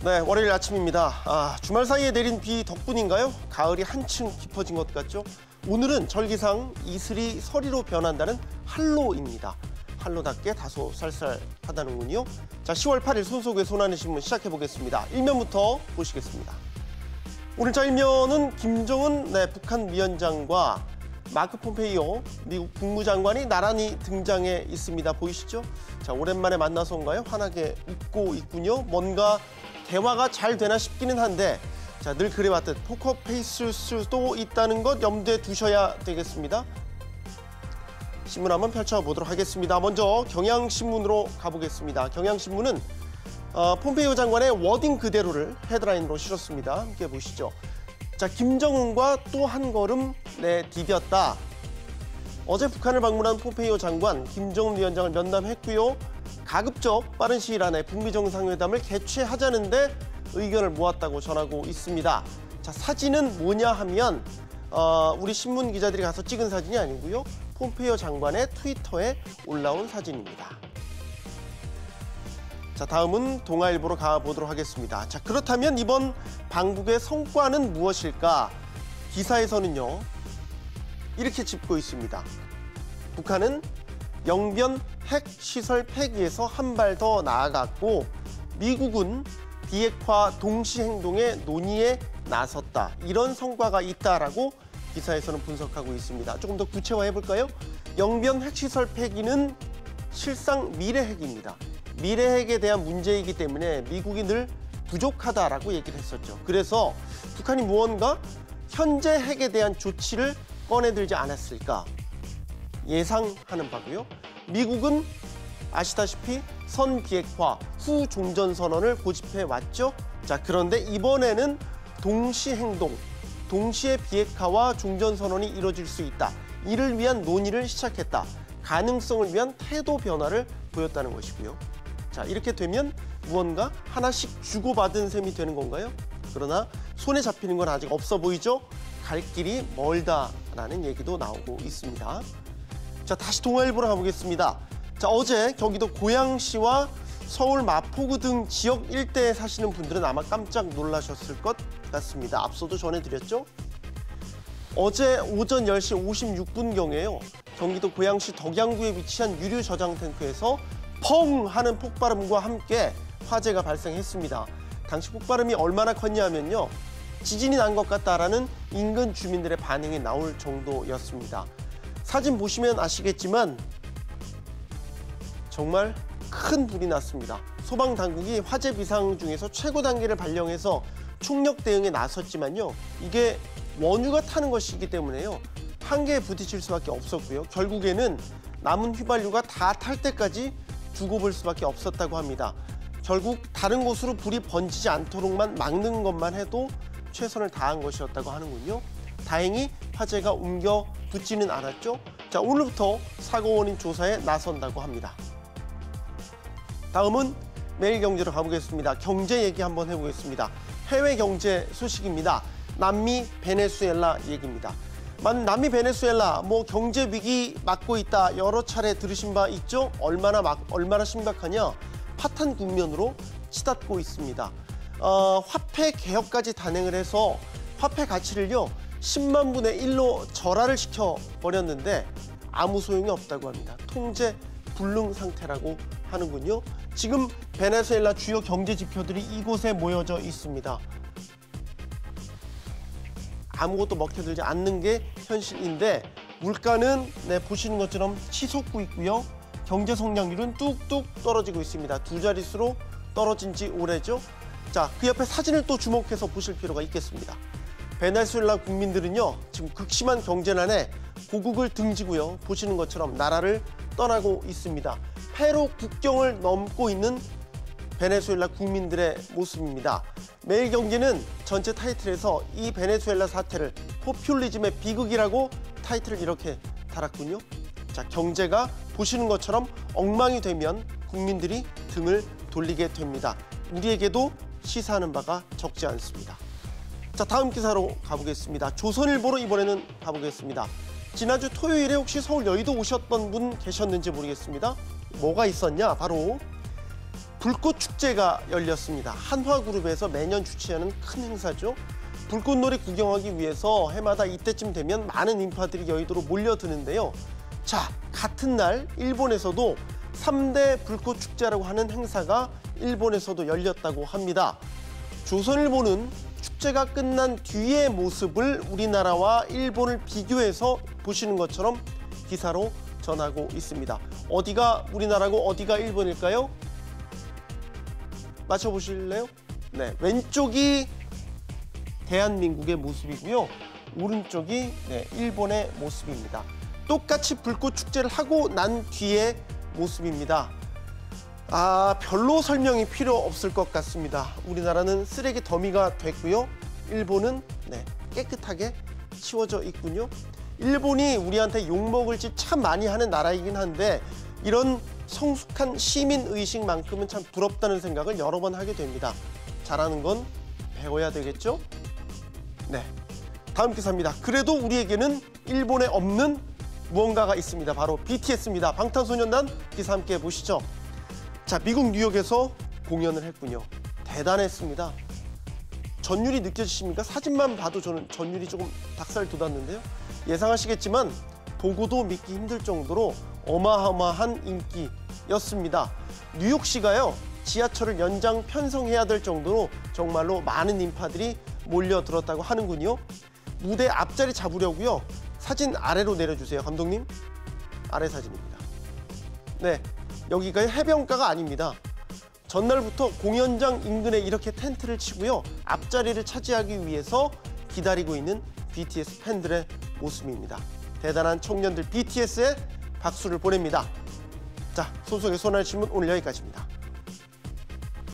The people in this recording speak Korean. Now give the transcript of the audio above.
네, 월요일 아침입니다. 주말 사이에 내린 비 덕분인가요? 가을이 한층 깊어진 것 같죠? 오늘은 절기상 이슬이 서리로 변한다는 한로입니다. 한로답게 다소 쌀쌀하다는군요. 자, 10월 8일 손석구의 손안의 신문 시작해보겠습니다. 일면부터 보시겠습니다. 오늘 자 일면은 김정은 북한 위원장과 마크 폼페이오 미국 국무장관이 나란히 등장해 있습니다. 보이시죠? 자, 오랜만에 만나서인가요? 환하게 웃고 있군요. 뭔가 대화가 잘 되나 싶기는 한데, 자, 늘 그래왔듯 포커페이스일 수도 있다는 것 염두에 두셔야 되겠습니다. 신문 한번 펼쳐보도록 하겠습니다. 먼저 경향신문으로 가보겠습니다. 경향신문은 폼페이오 장관의 워딩 그대로를 헤드라인으로 실었습니다. 함께 보시죠. 자, 김정은과 또 한 걸음 디뎠다. 어제 북한을 방문한 폼페이오 장관, 김정은 위원장을 면담했고요. 가급적 빠른 시일 안에 북미 정상회담을 개최하자는데 의견을 모았다고 전하고 있습니다. 자, 사진은 뭐냐 하면 우리 신문 기자들이 가서 찍은 사진이 아니고요. 폼페이오 장관의 트위터에 올라온 사진입니다. 자, 다음은 동아일보로 가보도록 하겠습니다. 자, 그렇다면 이번 방북의 성과는 무엇일까? 기사에서는요, 이렇게 짚고 있습니다. 북한은 영변 핵시설 폐기에서 한 발 더 나아갔고, 미국은 비핵화 동시 행동에 논의에 나섰다. 이런 성과가 있다라고 기사에서는 분석하고 있습니다. 조금 더 구체화해 볼까요? 영변 핵시설 폐기는 실상 미래 핵입니다. 미래 핵에 대한 문제이기 때문에 미국이 늘 부족하다라고 얘기를 했었죠. 그래서 북한이 무언가 현재 핵에 대한 조치를 꺼내들지 않았을까 예상하는 바고요. 미국은 아시다시피 선비핵화, 후종전선언을 고집해 왔죠. 자, 그런데 이번에는 동시 행동, 동시에 비핵화와 종전선언이 이루어질 수 있다. 이를 위한 논의를 시작했다. 가능성을 위한 태도 변화를 보였다는 것이고요. 자, 이렇게 되면 무언가 하나씩 주고받은 셈이 되는 건가요? 그러나 손에 잡히는 건 아직 없어 보이죠? 갈 길이 멀다라는 얘기도 나오고 있습니다. 자, 다시 동아일보로 가보겠습니다. 자, 어제 경기도 고양시와 서울 마포구 등 지역 일대에 사시는 분들은 아마 깜짝 놀라셨을 것 같습니다. 앞서도 전해드렸죠? 어제 오전 10시 56분경에요. 경기도 고양시 덕양구에 위치한 유류 저장 탱크에서 펑 하는 폭발음과 함께 화재가 발생했습니다. 당시 폭발음이 얼마나 컸냐면요, 지진이 난 것 같다라는 인근 주민들의 반응이 나올 정도였습니다. 사진 보시면 아시겠지만 정말 큰 불이 났습니다. 소방당국이 화재 비상 중에서 최고 단계를 발령해서 총력 대응에 나섰지만요, 이게 원유가 타는 것이기 때문에요, 한계에 부딪힐 수밖에 없었고요. 결국에는 남은 휘발유가 다 탈 때까지 두고 볼 수밖에 없었다고 합니다. 결국 다른 곳으로 불이 번지지 않도록만 막는 것만 해도 최선을 다한 것이었다고 하는군요. 다행히 화재가 옮겨 붙지는 않았죠. 자, 오늘부터 사고 원인 조사에 나선다고 합니다. 다음은 매일경제로 가보겠습니다. 경제 얘기 한번 해보겠습니다. 해외 경제 소식입니다. 남미 베네수엘라 얘기입니다. 남미 베네수엘라 경제 위기 맞고 있다, 여러 차례 들으신 바 있죠? 얼마나 심각하냐? 파탄 국면으로 치닫고 있습니다. 화폐 개혁까지 단행을 해서 화폐 가치를요 10만 분의 1로 절하를 시켜버렸는데 아무 소용이 없다고 합니다. 통제 불능 상태라고 하는군요. 지금 베네수엘라 주요 경제 지표들이 이곳에 모여져 있습니다. 아무것도 먹혀들지 않는 게 현실인데, 물가는 보시는 것처럼 치솟고 있고요. 경제 성장률은 뚝뚝 떨어지고 있습니다. 두 자릿수로 떨어진 지 오래죠. 자, 그 옆에 사진을 또 주목해서 보실 필요가 있겠습니다. 베네수엘라 국민들은요, 지금 극심한 경제난에 고국을 등지고요, 보시는 것처럼 나라를 떠나고 있습니다. 페루 국경을 넘고 있는 베네수엘라 국민들의 모습입니다. 매일경제는 전체 타이틀에서 이 베네수엘라 사태를 포퓰리즘의 비극이라고 타이틀을 이렇게 달았군요. 자, 경제가 보시는 것처럼 엉망이 되면 국민들이 등을 돌리게 됩니다. 우리에게도 시사하는 바가 적지 않습니다. 자, 다음 기사로 가보겠습니다. 조선일보로 이번에는 가보겠습니다. 지난주 토요일에 혹시 서울 여의도 오셨던 분 계셨는지 모르겠습니다. 뭐가 있었냐? 바로 불꽃 축제가 열렸습니다. 한화그룹에서 매년 주최하는 큰 행사죠. 불꽃놀이 구경하기 위해서 해마다 이때쯤 되면 많은 인파들이 여의도로 몰려드는데요. 자, 같은 날 일본에서도 3대 불꽃 축제라고 하는 행사가 일본에서도 열렸다고 합니다. 조선일보는 축제가 끝난 뒤의 모습을 우리나라와 일본을 비교해서 보시는 것처럼 기사로 전하고 있습니다. 어디가 우리나라고 어디가 일본일까요? 맞춰보실래요? 네, 왼쪽이 대한민국의 모습이고요. 오른쪽이 일본의 모습입니다. 똑같이 불꽃 축제를 하고 난 뒤의 모습입니다. 별로 설명이 필요 없을 것 같습니다. 우리나라는 쓰레기 더미가 됐고요. 일본은 깨끗하게 치워져 있군요. 일본이 우리한테 욕먹을 짓 참 많이 하는 나라이긴 한데 이런 성숙한 시민의식만큼은 참 부럽다는 생각을 여러 번 하게 됩니다. 잘하는 건 배워야 되겠죠? 네, 다음 기사입니다. 그래도 우리에게는 일본에 없는 무언가가 있습니다. 바로 BTS입니다. 방탄소년단 기사 함께 보시죠. 자, 미국 뉴욕에서 공연을 했군요. 대단했습니다. 전율이 느껴지십니까? 사진만 봐도 저는 전율이 조금 닭살 돋았는데요. 예상하시겠지만 보고도 믿기 힘들 정도로 어마어마한 인기였습니다. 뉴욕시가요, 지하철을 연장 편성해야 될 정도로 정말로 많은 인파들이 몰려들었다고 하는군요. 무대 앞자리 잡으려고요. 사진 아래로 내려주세요, 감독님. 아래 사진입니다. 네, 여기가 해변가가 아닙니다. 전날부터 공연장 인근에 이렇게 텐트를 치고요. 앞자리를 차지하기 위해서 기다리고 있는 BTS 팬들의 모습입니다. 대단한 청년들 BTS에 박수를 보냅니다. 자, 소속의 손할 신문 오늘 여기까지입니다.